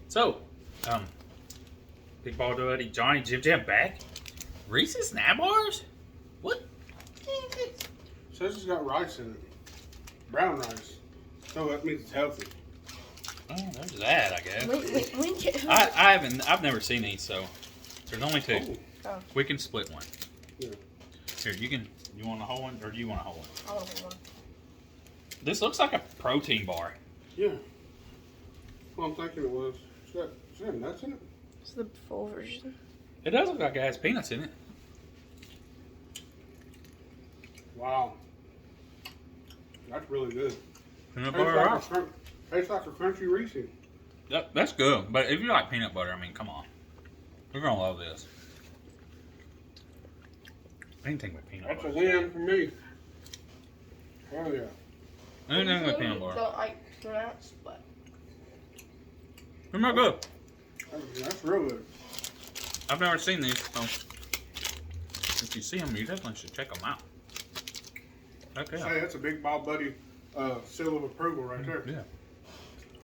So, Big Ball Daddy, Johnny, Jim Jam back. Reese's Snap Bars? What? Says it's got rice in it. Brown rice. So that means it's healthy. Oh, there's that, I guess. Wait. I've never seen these, so there's only two. Oh. We can split one. Yeah. Here, you want a whole one, or do you want a whole one? I want one. This looks like a protein bar. Yeah. Well, I'm thinking it was. Is that nuts in it? It's the full version. It does look like it has peanuts in it. Wow. That's really good. Peanut Tastes butter. like a crunchy Reese. That's good, but if you like peanut butter, I mean, come on. You're going to love this. Anything with peanut That's butter. a win for me. Hell yeah. Anything with peanut butter. Don't like nuts, but They're not good. That's real good. I've never seen these, so if you see them, you definitely should check them out. Okay. Say, that's a Big Ball Buddy seal of approval right there. Yeah.